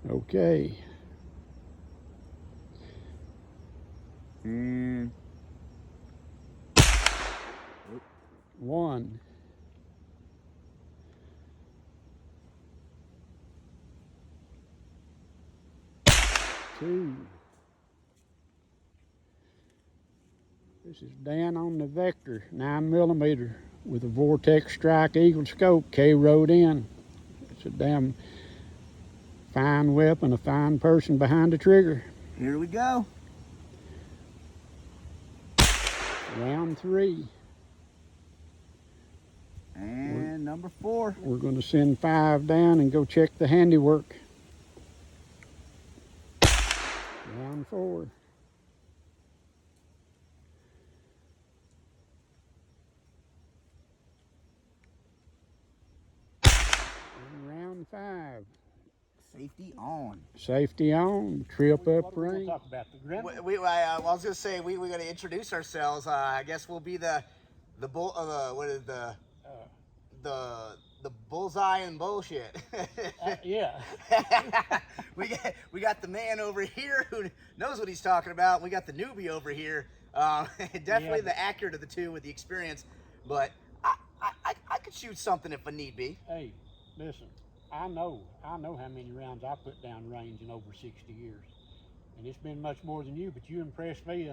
Okay. And 1. 2. This is Dan on the Vector 9mm with a Vortex Strike Eagle scope K-rode in. It's a damn fine weapon, a fine person behind the trigger. here we go. Round 3. And number 4. We're going to send 5 down and go check the handiwork. Round 4. And round 5. Safety on. Safety on, trip up range. Talk about the Grendel. I was gonna say we got to introduce ourselves. I guess we'll be the bull. What is the bullseye and bullshit. Yeah. we got the man over here who knows what he's talking about. We got the newbie over here. Definitely the accurate of the two with the experience, but I could shoot something if I need be. Hey, listen. I know how many rounds I put down range in over 60 years, and it's been much more than you. But you impressed me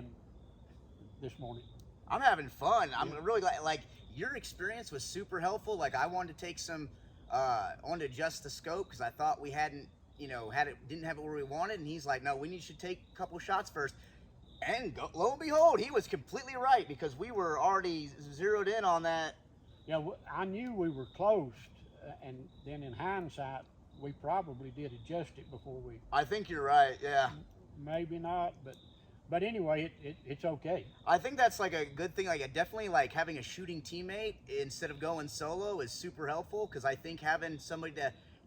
this morning. I'm having fun. I'm really glad. Like, your experience was super helpful. Like, I wanted to take some, wanted to adjust the scope because I thought we hadn't, didn't have it where we wanted. And he's like, no, we should take a couple shots first. And lo and behold, he was completely right because we were already zeroed in on that. Yeah, I knew we were close, and then in hindsight, we probably did adjust it before we. I think you're right. Yeah. Maybe not, but anyway, it's okay. I think that's like a good thing. Like, definitely like having a shooting teammate instead of going solo is super helpful because I think having somebody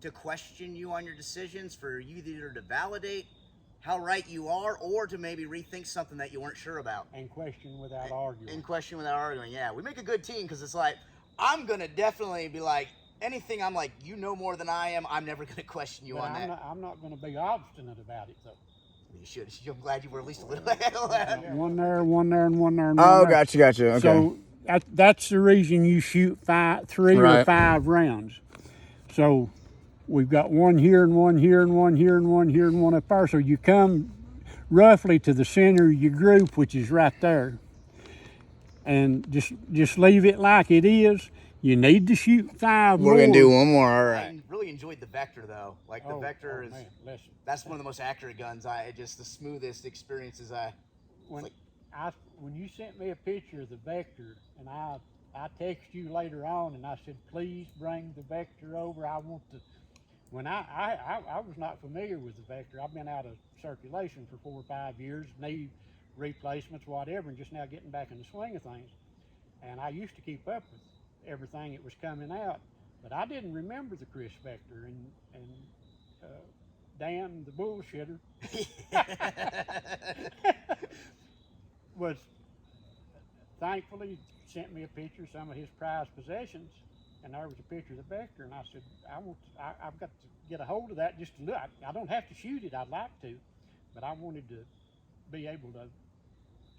to question you on your decisions, for you either to validate how right you are or to maybe rethink something that you weren't sure about. And question without arguing. And question without arguing. Yeah, we make a good team because it's like, I'm gonna definitely be like, anything I'm like, you know more than I am, I'm never gonna question you on that. I'm not gonna be obstinate about it though. You should. I'm glad you were at least a little. One there, one there, and one there. And Oh, one there. gotcha. Okay. So that's the reason you shoot 3 or 5 rounds. So we've got one here and one here and one here and one here and one up there. So you come roughly to the center of your group, which is right there, and just leave it like it is. You need to shoot 5 more. We're gonna do one more. All right. I really enjoyed the Vector though. Like, the Vector is. Man, listen. That's one of the most accurate guns. Just the smoothest experiences. When you sent me a picture of the Vector, and I texted you later on, and I said, please bring the Vector over. I want to. When I was not familiar with the Vector. I've been out of circulation for 4 or 5 years, knee replacements, whatever, and just now getting back in the swing of things. And I used to keep up with everything that was coming out, but I didn't remember the Kriss Vector, and Dan, the bullshitter, was thankfully sent me a picture of some of his prized possessions, and there was a picture of the Vector, and I said, I've got to get a hold of that just to look. I don't have to shoot it, I'd like to, but I wanted to be able to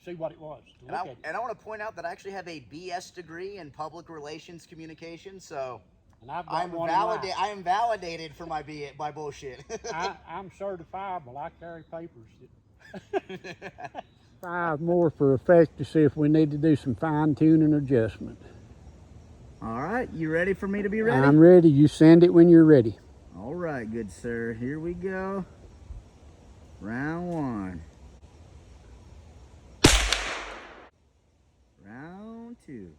see what it was. And I want to point out that I actually have a BS degree in public relations communication, so I am validated for my bullshit. I'm certifiable. I carry papers. 5 more for effect to see if we need to do some fine tuning adjustment. All right, you ready for me to be ready? I'm ready. You send it when you're ready. All right, good sir. Here we go. Round 1. Round 2.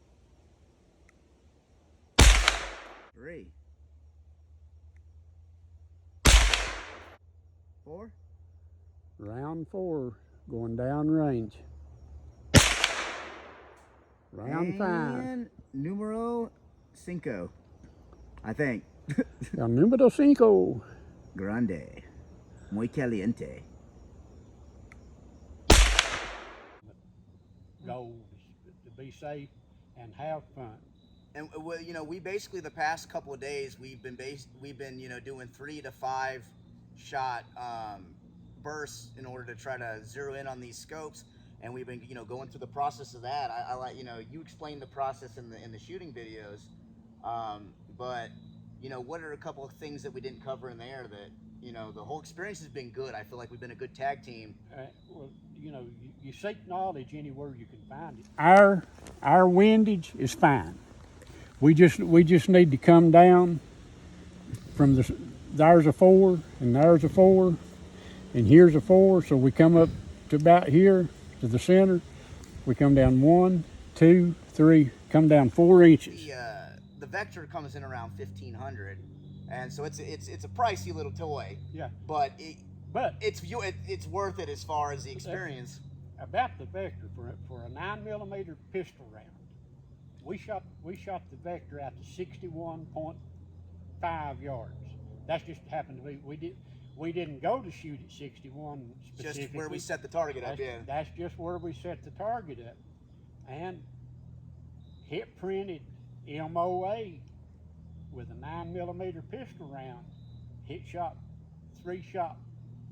3. 4. Round 4, going down range. Round 5. Numero 5, I think. El número 5. Grande. Muy caliente. Goal is to be safe and have fun. And we basically, the past couple of days we've been doing 3 to 5 shot bursts in order to try to zero in on these scopes. And we've been, going through the process of that. I like, you explained the process in the shooting videos, but what are a couple of things that we didn't cover in there that, the whole experience has been good. I feel like we've been a good tag team. Well, you seek knowledge anywhere you can find it. Our windage is fine. We just need to come down from there's a 4 and there's a 4 and here's a 4, so we come up to about here to the center. We come down 1, 2, 3, come down 4 inches. The Vector comes in around $1,500, and so it's a pricey little toy. Yeah. But it's worth it as far as the experience. About the Vector, for a 9mm pistol round, we shot the Vector out to 61.5 yards. That's just happened to be we didn't go to shoot at 61 specifically. Just where we set the target up, yeah. That's just where we set the target up, and hit printed MOA with a 9mm pistol round. Hit shot 3-shot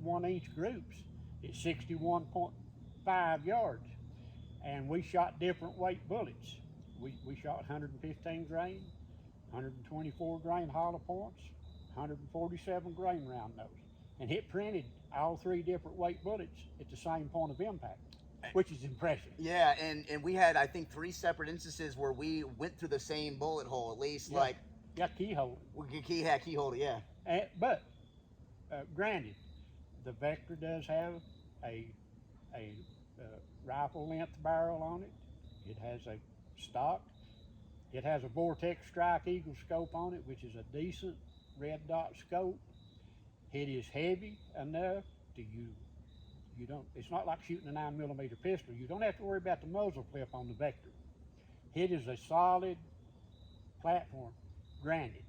1-inch groups at 61.5 yards, and we shot different weight bullets. We shot 115 grain, 124 grain hollow points, 147 grain round nose, and hit printed all 3 different weight bullets at the same point of impact, which is impressive. Yeah, and we had, I think, 3 separate instances where we went through the same bullet hole, at least. Yeah. Like Keyhole. Keyhole, yeah. But granted, the Vector does have a rifle length barrel on it. It has a stock. It has a Vortex Strike Eagle scope on it, which is a decent red dot scope. It is heavy enough to you don't. It's not like shooting a 9mm pistol. You don't have to worry about the muzzle clip on the Vector. It is a solid platform. Granted,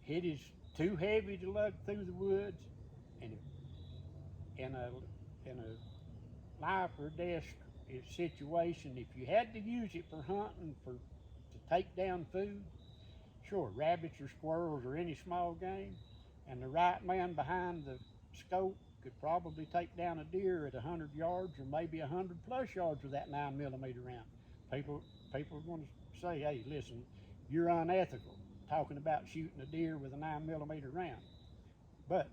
it is too heavy to lug through the woods, and in a life or death situation, if you had to use it for hunting, to take down food, sure, rabbits or squirrels or any small game, and the right man behind the scope could probably take down a deer at 100 yards or maybe 100+ yards with that 9mm round. People are going to say, hey, listen, you're unethical talking about shooting a deer with a 9mm round. But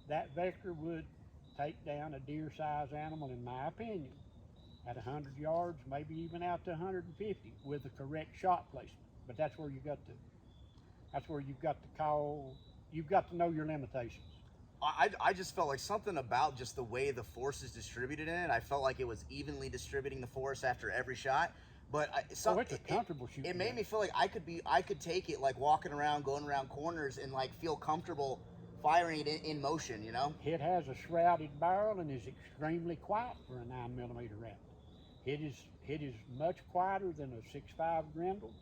that Vector would take down a deer-sized animal, in my opinion, at 100 yards, maybe even out to 150 with the correct shot placement. But that's where you've got to call. You've got to know your limitations. I just felt like something about just the way the force is distributed in it. I felt like it was evenly distributing the force after every shot. But it's a comfortable shooting. It made me feel like I could take it like walking around, going around corners, and like feel comfortable firing it in motion. It has a shrouded barrel and is extremely quiet for a 9mm round. It is much quieter than a 6.5 Grendel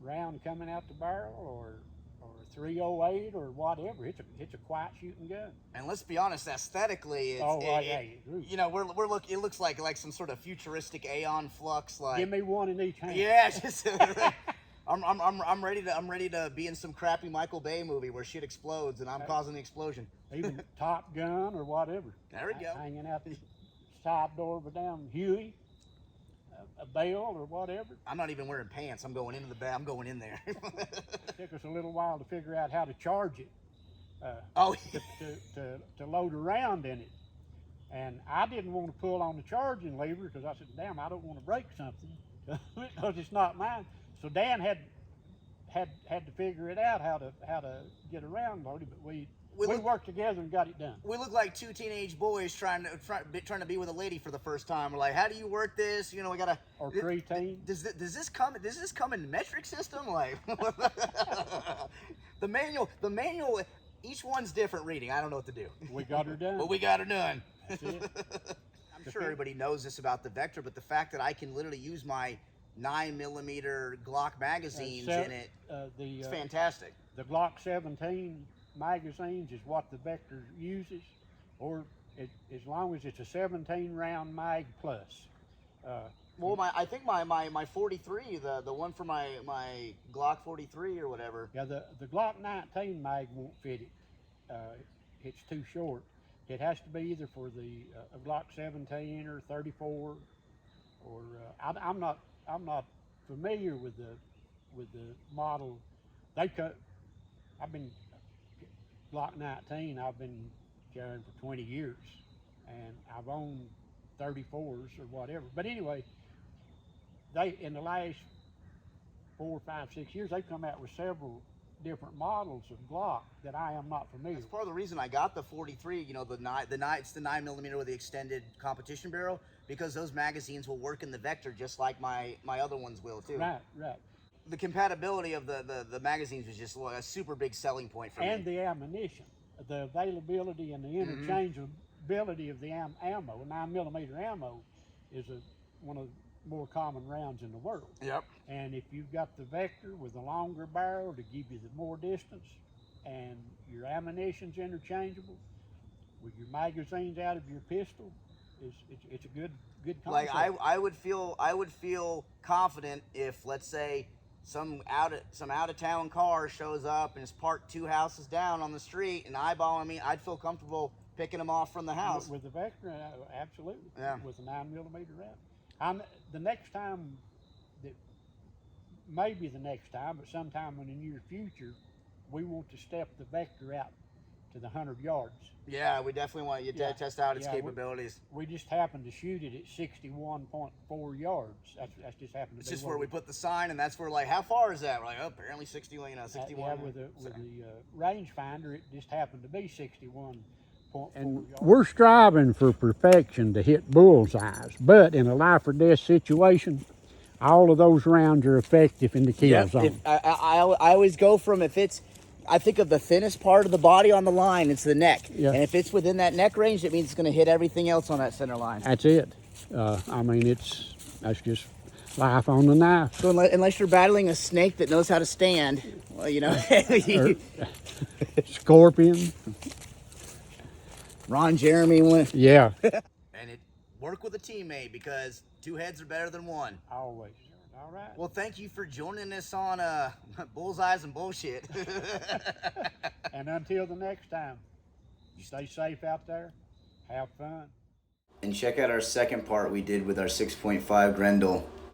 round coming out the barrel, or a 308 or whatever. It's a quiet shooting gun. And let's be honest, aesthetically, it looks like some sort of futuristic Aeon flux. Like, give me one in each hand. Yeah, just, I'm ready to be in some crappy Michael Bay movie where shit explodes and I'm causing the explosion. Even Top Gun or whatever. There we go. Hanging out the side door of a damn Huey, a bale or whatever. I'm not even wearing pants. I'm going into the bed. I'm going in there. It took us a little while to figure out how to charge it. To load a round in it. And I didn't want to pull on the charging lever because I said, damn, I don't want to break something because it's not mine. So Dan had to figure it out how to get a round loaded, but we worked together and got it done. We look like 2 teenage boys trying to be with a lady for the first time. We're like, how do you work this? We gotta. Or preteen. Does this come in metric system? Like the manual. Each one's different reading. I don't know what to do. We got her done. But we got her done. That's it. I'm sure everybody knows this about the Vector, but the fact that I can literally use my 9mm Glock magazines in it, it's fantastic. The Glock 17 magazines is what the Vector uses, or as long as it's a 17 round mag plus. Well, I think my 43, the one for my Glock 43 or whatever. Yeah, the Glock 19 mag won't fit it. it's too short. It has to be either for the Glock 17 or 34, or I'm not familiar with the model. I've been Glock 19. I've been carrying for 20 years, and I've owned 34s or whatever. But anyway, they in the last 4, 5, 6 years they've come out with several different models of Glock that I am not familiar That's with. part of the reason I got the 43. You know, it's the 9mm with the extended competition barrel, because those magazines will work in the Vector just like my other ones will too. Right. The compatibility of the magazines was just a super big selling point for And me. the ammunition, the availability and the interchangeability of the ammo. 9mm ammo is one of the more common rounds in the world. Yep. And if you've got the Vector with a longer barrel to give you the more distance, and your ammunition's interchangeable with your magazines out of your pistol, it's a good concept. Like I would feel confident if, let's say, some out of town car shows up and is parked 2 houses down on the street and eyeballing me. I'd feel comfortable picking them off from the house. With the Vector, absolutely. Yeah. With a 9mm round. The next time, maybe the next time, but sometime in the near future, we want to step the Vector out to the 100 yards. Yeah, we definitely want you to test out its capabilities. We just happened to shoot it at 61.4 yards. That's just happened to It's be just where we put the sign, and that's where, like, how far is that? We're like, oh, apparently 61. Yeah, with the rangefinder, it just happened to be 61.4 And yards. we're striving for perfection to hit bullseyes, but in a life or death situation, all of those rounds are effective in the kill zone. I always go from, I think of the thinnest part of the body on the line, it's the neck. Yeah. And if it's within that neck range, it means it's going to hit everything else on that center line. That's it. I mean, that's just life on the knife. So unless you're battling a snake that knows how to stand, well, you know. Scorpion. Ron Jeremy went. Yeah. And work with a teammate, because 2 heads are better than 1. Always. All right. Well, thank you for joining us on Bullseyes and Bullshit. And until the next time, stay safe out there. Have fun. And check out our second part we did with our 6.5 Grendel.